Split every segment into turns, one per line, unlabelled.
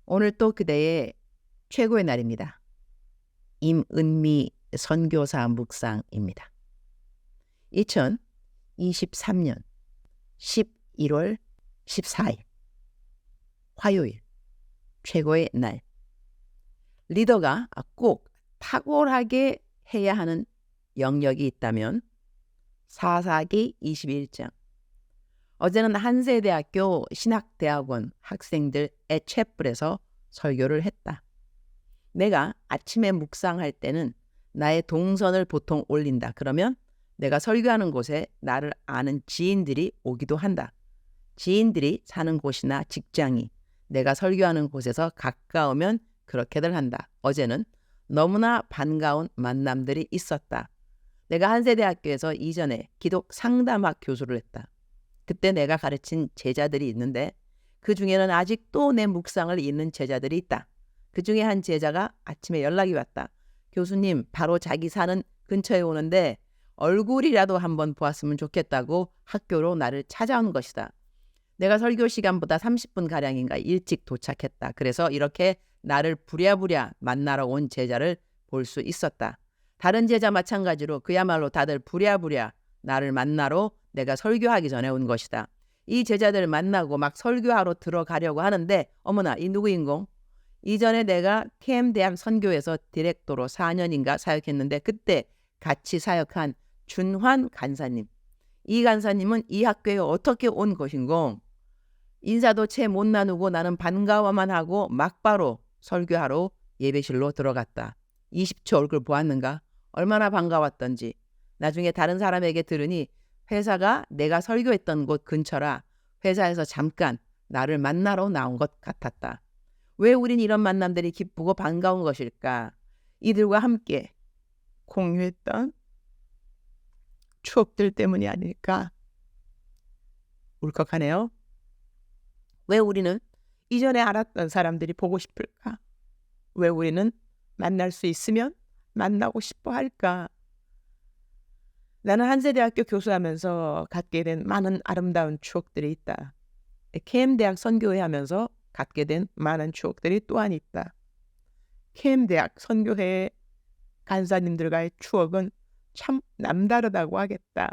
오늘 또 그대의 최고의 날입니다. 임은미 선교사 묵상입니다. 2023년 11월 14일 화요일 최고의 날. 리더가 꼭 탁월하게 해야 하는 영역이 있다면 사사기 21장. 어제는 한세대학교 신학대학원 학생들 애채플에서 설교를 했다. 내가 아침에 묵상할 때는 나의 동선을 보통 올린다. 그러면 내가 설교하는 곳에 나를 아는 지인들이 오기도 한다. 지인들이 사는 곳이나 직장이 내가 설교하는 곳에서 가까우면 그렇게들 한다. 어제는 너무나 반가운 만남들이 있었다. 내가 한세대학교에서 이전에 기독 상담학 교수를 했다. 그때 내가 가르친 제자들이 있는데 그 중에는 아직도 내 묵상을 잇는 제자들이 있다. 그 중에 한 제자가 아침에 연락이 왔다. 교수님, 바로 자기 사는 근처에 오는데 얼굴이라도 한번 보았으면 좋겠다고 학교로 나를 찾아온 것이다. 내가 설교 시간보다 30분가량인가 일찍 도착했다. 그래서 이렇게 나를 부랴부랴 만나러 온 제자를 볼 수 있었다. 다른 제자 마찬가지로 그야말로 다들 부랴부랴 나를 만나러 내가 설교하기 전에 온 것이다. 이 제자들을 만나고 막 설교하러 들어가려고 하는데 어머나 이 누구인공? 이전에 내가 캠대학 선교에서 디렉터로 4년인가 사역했는데 그때 같이 사역한 준환 간사님. 이 간사님은 이 학교에 어떻게 온 것인고? 인사도 채 못 나누고 나는 반가워만 하고 막바로 설교하러 예배실로 들어갔다. 20초 얼굴 보았는가? 얼마나 반가웠던지. 나중에 다른 사람에게 들으니 회사가 내가 설교했던 곳 근처라 회사에서 잠깐 나를 만나러 나온 것 같았다. 왜 우린 이런 만남들이 기쁘고 반가운 것일까? 이들과 함께 공유했던 추억들 때문이 아닐까? 울컥하네요. 왜 우리는 이전에 알았던 사람들이 보고 싶을까? 왜 우리는 만날 수 있으면 만나고 싶어 할까? 나는 한세대학교 교수하면서 갖게 된 많은 아름다운 추억들이 있다. 캠대학 선교회 하면서 갖게 된 많은 추억들이 또한 있다. 캠대학 선교회 간사님들과의 추억은 참 남다르다고 하겠다.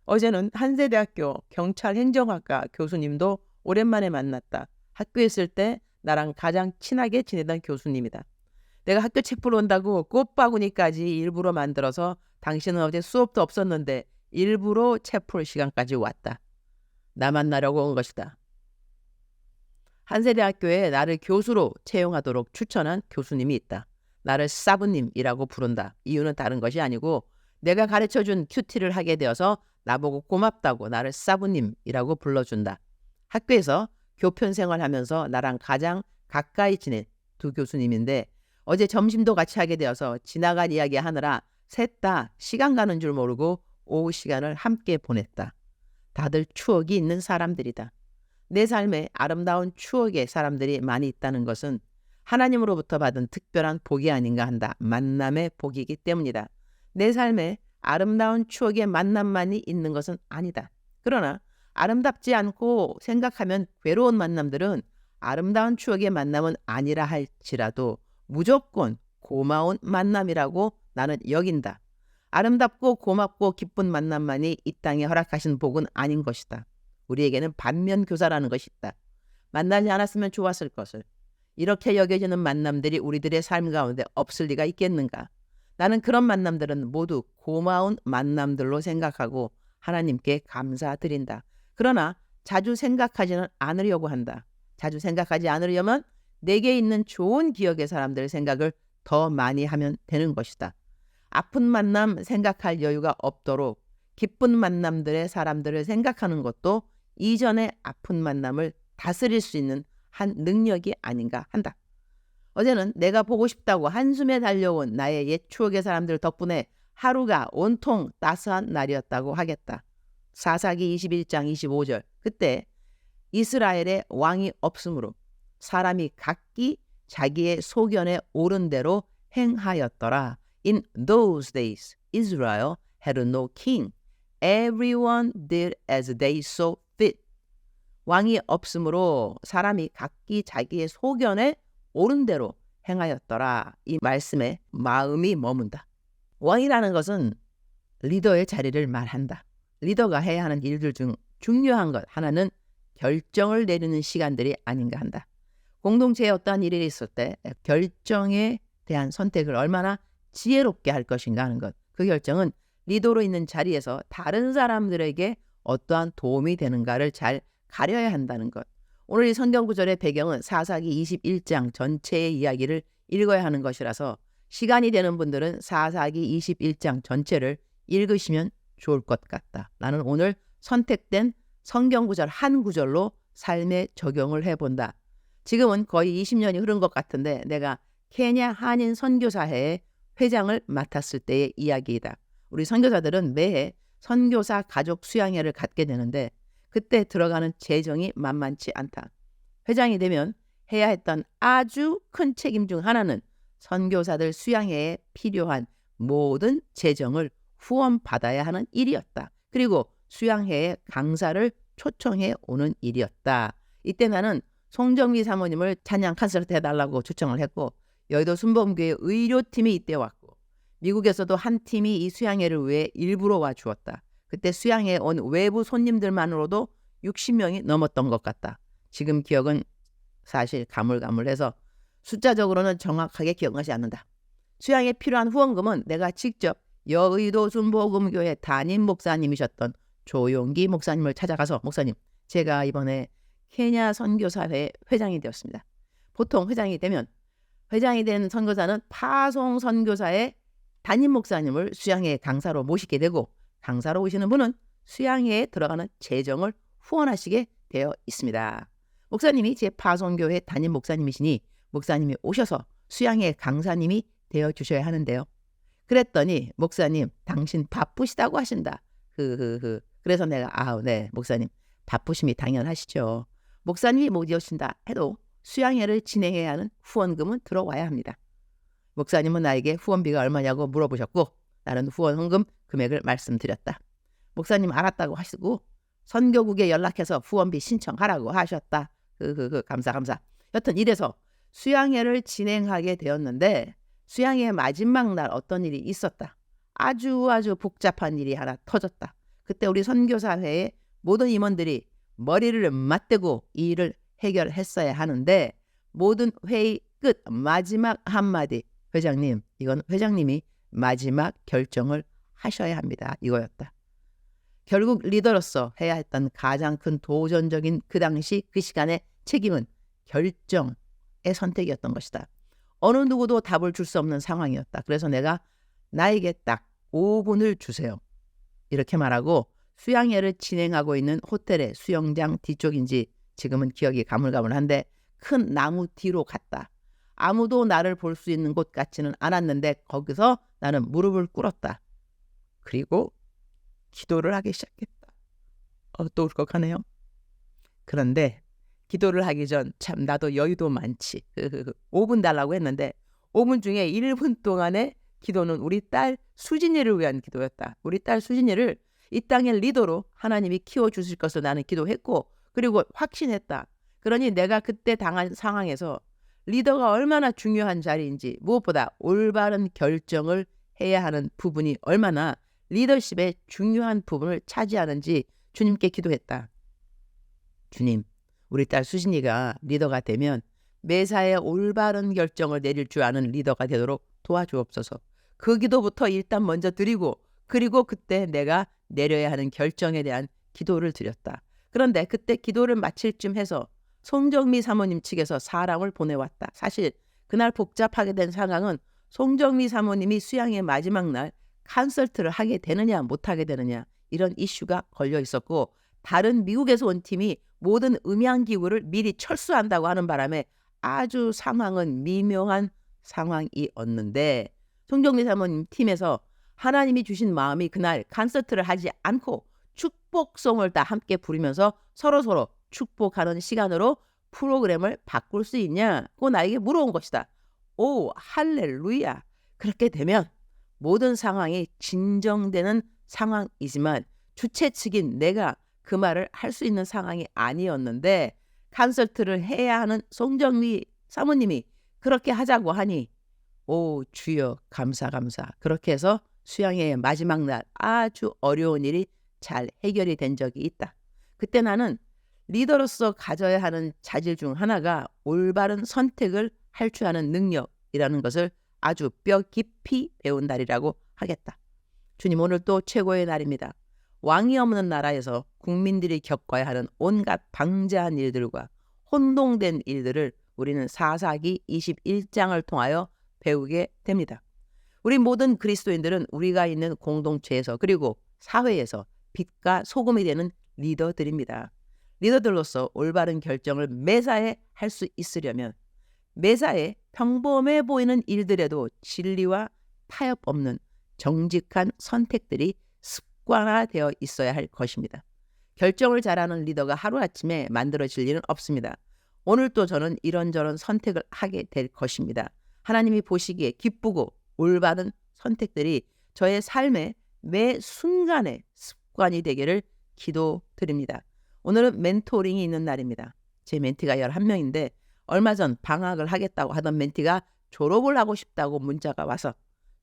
어제는 한세대학교 경찰행정학과 교수님도 오랜만에 만났다. 학교에 있을 때 나랑 가장 친하게 지내던 교수님이다. 내가 학교 책 보러 온다고 꽃바구니까지 일부러 만들어서 당신은 어제 수업도 없었는데 일부러 책 볼 시간까지 왔다. 나 만나려고 온 것이다. 한세대학교에 나를 교수로 채용하도록 추천한 교수님이 있다. 나를 사부님이라고 부른다. 이유는 다른 것이 아니고 내가 가르쳐준 큐티를 하게 되어서 나보고 고맙다고 나를 사부님이라고 불러준다. 학교에서 교편 생활하면서 나랑 가장 가까이 지낸 두 교수님인데 어제 점심도 같이 하게 되어서 지나간 이야기 하느라 셋 다 시간 가는 줄 모르고 오후 시간을 함께 보냈다. 다들 추억이 있는 사람들이다. 내 삶에 아름다운 추억의 사람들이 많이 있다는 것은 하나님으로부터 받은 특별한 복이 아닌가 한다. 만남의 복이기 때문이다. 내 삶에 아름다운 추억의 만남만이 있는 것은 아니다. 그러나 아름답지 않고 생각하면 괴로운 만남들은 아름다운 추억의 만남은 아니라 할지라도 무조건 고마운 만남이라고 나는 여긴다. 아름답고 고맙고 기쁜 만남만이 이 땅에 허락하신 복은 아닌 것이다. 우리에게는 반면교사라는 것이 있다. 만나지 않았으면 좋았을 것을. 이렇게 여겨지는 만남들이 우리들의 삶 가운데 없을 리가 있겠는가? 나는 그런 만남들은 모두 고마운 만남들로 생각하고 하나님께 감사드린다. 그러나 자주 생각하지는 않으려고 한다. 자주 생각하지 않으려면 내게 있는 좋은 기억의 사람들의 생각을 더 많이 하면 되는 것이다. 아픈 만남 생각할 여유가 없도록 기쁜 만남들의 사람들을 생각하는 것도 이전의 아픈 만남을 다스릴 수 있는 한 능력이 아닌가 한다. 어제는 내가 보고 싶다고 한숨에 달려온 나의 옛 추억의 사람들 덕분에 하루가 온통 따스한 날이었다고 하겠다. 사사기 21장 25절. 그때 이스라엘의 왕이 없으므로 사람이 각기 자기의 소견에 옳은 대로 행하였더라. In those days, Israel had no king. Everyone did as they saw fit. 왕이 없으므로 사람이 각기 자기의 소견에 옳은 대로 행하였더라. 이 말씀에 마음이 머문다. 왕이라는 것은 리더의 자리를 말한다. 리더가 해야 하는 일들 중 중요한 것 하나는 결정을 내리는 시간들이 아닌가 한다. 공동체에 어떠한 일이 있을 때 결정에 대한 선택을 얼마나 지혜롭게 할 것인가 하는 것. 그 결정은 리더로 있는 자리에서 다른 사람들에게 어떠한 도움이 되는가를 잘 가려야 한다는 것. 오늘 이 성경 구절의 배경은 사사기 21장 전체의 이야기를 읽어야 하는 것이라서 시간이 되는 분들은 사사기 21장 전체를 읽으시면 좋을 것 같다. 나는 오늘 선택된 성경 구절 한 구절로 삶에 적용을 해본다. 지금은 거의 20년이 흐른 것 같은데 내가 케냐 한인 선교사회의 회장을 맡았을 때의 이야기이다. 우리 선교사들은 매해 선교사 가족 수양회를 갖게 되는데 그때 들어가는 재정이 만만치 않다. 회장이 되면 해야 했던 아주 큰 책임 중 하나는 선교사들 수양회에 필요한 모든 재정을 후원받아야 하는 일이었다. 그리고 수양회에 강사를 초청해 오는 일이었다. 이때 나는 송정미 사모님을 찬양 콘서트 해달라고 초청을 했고 여의도 순복음교회 의료팀이 이때 왔고 미국에서도 한 팀이 이 수양회를 위해 일부러 와 주었다. 그때 수양회에 온 외부 손님들만으로도 60명이 넘었던 것 같다. 지금 기억은 사실 가물가물해서 숫자적으로는 정확하게 기억나지 않는다. 수양에 필요한 후원금은 내가 직접 여의도 순복음교회 담임 목사님이셨던 조용기 목사님을 찾아가서 목사님, 제가 이번에 케냐 선교사회 회장이 되었습니다. 보통 회장이 되면 회장이 된 선교사는 파송 선교사의 담임 목사님을 수양회 강사로 모시게 되고 강사로 오시는 분은 수양회에 들어가는 재정을 후원하시게 되어 있습니다. 목사님이 제 파송교회 담임 목사님이시니 목사님이 오셔서 수양회 강사님이 되어 주셔야 하는데요. 그랬더니 목사님 당신 바쁘시다고 하신다. 그래서 내가 네 목사님 바쁘심이 당연하시죠. 목사님이 못 오신다 해도 수양회를 진행해야 하는 후원금은 들어와야 합니다. 목사님은 나에게 후원비가 얼마냐고 물어보셨고 나는 후원금 금액을 말씀드렸다. 목사님 알았다고 하시고 선교국에 연락해서 후원비 신청하라고 하셨다. 감사. 여튼 이래서 수양회를 진행하게 되었는데 수양회 마지막 날 어떤 일이 있었다. 아주 복잡한 일이 하나 터졌다. 그때 우리 선교사회의 모든 임원들이 머리를 맞대고 이 일을 해결했어야 하는데 모든 회의 끝 마지막 한마디 회장님, 이건 회장님이 마지막 결정을 하셔야 합니다. 이거였다. 결국 리더로서 해야 했던 가장 큰 도전적인 그 당시 그 시간의 책임은 결정의 선택이었던 것이다. 어느 누구도 답을 줄 수 없는 상황이었다. 그래서 내가 나에게 딱 5분을 주세요. 이렇게 말하고 수양회를 진행하고 있는 호텔의 수영장 뒤쪽인지 지금은 기억이 가물가물한데 큰 나무 뒤로 갔다. 아무도 나를 볼 수 있는 곳 같지는 않았는데 거기서 나는 무릎을 꿇었다. 그리고 기도를 하기 시작했다. 또 울컥하네요. 그런데 기도를 하기 전 참 나도 여유도 많지. 5분 달라고 했는데 5분 중에 1분 동안의 기도는 우리 딸 수진이를 위한 기도였다. 우리 딸 수진이를 이 땅의 리더로 하나님이 키워주실 것을 나는 기도했고 그리고 확신했다. 그러니 내가 그때 당한 상황에서 리더가 얼마나 중요한 자리인지 무엇보다 올바른 결정을 해야 하는 부분이 얼마나 리더십의 중요한 부분을 차지하는지 주님께 기도했다. 주님, 우리 딸 수진이가 리더가 되면 매사에 올바른 결정을 내릴 줄 아는 리더가 되도록 도와주옵소서. 그 기도부터 일단 먼저 드리고 그리고 그때 내가 내려야 하는 결정에 대한 기도를 드렸다. 그런데 그때 기도를 마칠 쯤 해서 송정미 사모님 측에서 사람을 보내왔다. 사실 그날 복잡하게 된 상황은 송정미 사모님이 수양의 마지막 날 컨설트를 하게 되느냐 못하게 되느냐 이런 이슈가 걸려 있었고 다른 미국에서 온 팀이 모든 음향기구를 미리 철수한다고 하는 바람에 아주 상황은 미묘한 상황이었는데 송정미 사모님 팀에서 하나님이 주신 마음이 그날 컨설트를 하지 않고 축복송을 다 함께 부르면서 서로 축복하는 시간으로 프로그램을 바꿀 수 있냐고 나에게 물어온 것이다. 오 할렐루야. 그렇게 되면 모든 상황이 진정되는 상황이지만 주최 측인 내가 그 말을 할 수 있는 상황이 아니었는데 콘서트를 해야 하는 송정미 사모님이 그렇게 하자고 하니 오 주여 감사 감사. 그렇게 해서 수양회의 마지막 날 아주 어려운 일이 잘 해결이 된 적이 있다. 그때 나는 리더로서 가져야 하는 자질 중 하나가 올바른 선택을 할 줄 아는 능력이라는 것을 아주 뼈 깊이 배운 날이라고 하겠다. 주님 오늘 또 최고의 날입니다. 왕이 없는 나라에서 국민들이 겪어야 하는 온갖 방자한 일들과 혼동된 일들을 우리는 사사기 21장을 통하여 배우게 됩니다. 우리 모든 그리스도인들은 우리가 있는 공동체에서 그리고 사회에서 빛과 소금이 되는 리더들입니다. 리더들로서 올바른 결정을 매사에 할 수 있으려면 매사에 평범해 보이는 일들에도 진리와 타협 없는 정직한 선택들이 습관화되어 있어야 할 것입니다. 결정을 잘하는 리더가 하루아침에 만들어질 일은 없습니다. 오늘 또 저는 이런저런 선택을 하게 될 것입니다. 하나님이 보시기에 기쁘고 올바른 선택들이 저의 삶의 매 순간의 습관이 되기를 기도드립니다. 오늘은 멘토링이 있는 날입니다. 제 멘티가 11명인데 얼마 전 방학을 하겠다고 하던 멘티가 졸업을 하고 싶다고 문자가 와서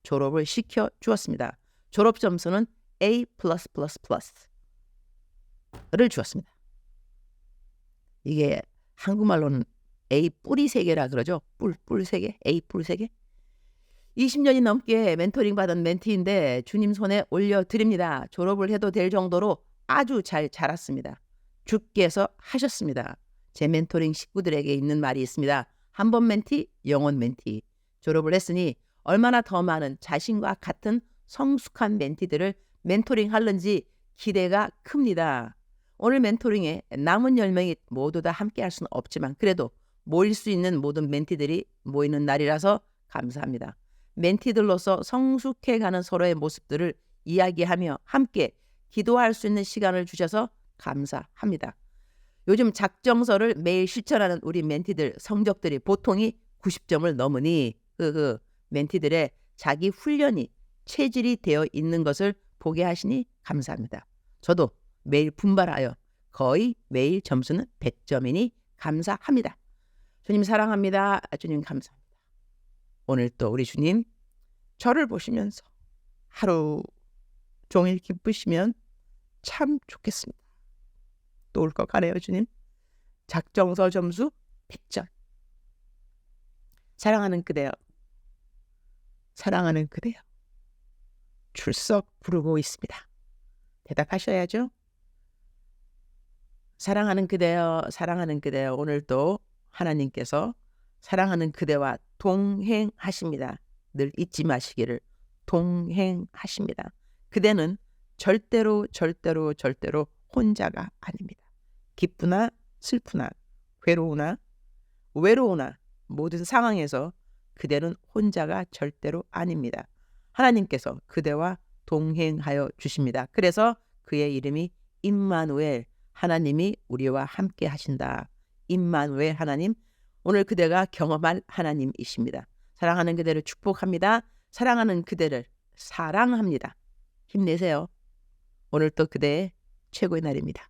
졸업을 시켜 주었습니다. 졸업 점수는 A+++를 주었습니다. 이게 한국말로는 A 뿔이 3개라 그러죠. 뿔 3개, A 뿔 3개. 20년이 넘게 멘토링 받은 멘티인데 주님 손에 올려드립니다. 졸업을 해도 될 정도로 아주 잘 자랐습니다. 주께서 하셨습니다. 제 멘토링 식구들에게 있는 말이 있습니다. 한 번 멘티, 영원 멘티. 졸업을 했으니 얼마나 더 많은 자신과 같은 성숙한 멘티들을 멘토링 하는지 기대가 큽니다. 오늘 멘토링에 남은 10명이 모두 다 함께 할 수는 없지만 그래도 모일 수 있는 모든 멘티들이 모이는 날이라서 감사합니다. 멘티들로서 성숙해가는 서로의 모습들을 이야기하며 함께 기도할 수 있는 시간을 주셔서 감사합니다. 요즘 작정서를 매일 실천하는 우리 멘티들 성적들이 보통이 90점을 넘으니 멘티들의 자기 훈련이 체질이 되어 있는 것을 보게 하시니 감사합니다. 저도 매일 분발하여 거의 매일 점수는 100점이니 감사합니다. 주님 사랑합니다. 주님 감사합니다. 오늘 또 우리 주님 저를 보시면서 하루 종일 기쁘시면 참 좋겠습니다. 또 올 것 같네요. 주님. 작정서 점수 100점. 사랑하는 그대여. 사랑하는 그대여. 출석 부르고 있습니다. 대답하셔야죠. 사랑하는 그대여, 사랑하는 그대여. 오늘도 하나님께서 사랑하는 그대와 동행하십니다. 늘 잊지 마시기를. 동행하십니다. 그대는 절대로 혼자가 아닙니다. 기쁘나 슬프나 괴로우나 외로우나 모든 상황에서 그대는 혼자가 절대로 아닙니다. 하나님께서 그대와 동행하여 주십니다. 그래서 그의 이름이 임마누엘, 하나님이 우리와 함께 하신다. 임마누엘 하나님, 오늘 그대가 경험할 하나님이십니다. 사랑하는 그대를 축복합니다. 사랑하는 그대를 사랑합니다. 힘내세요. 오늘 또 그대의 최고의 날입니다.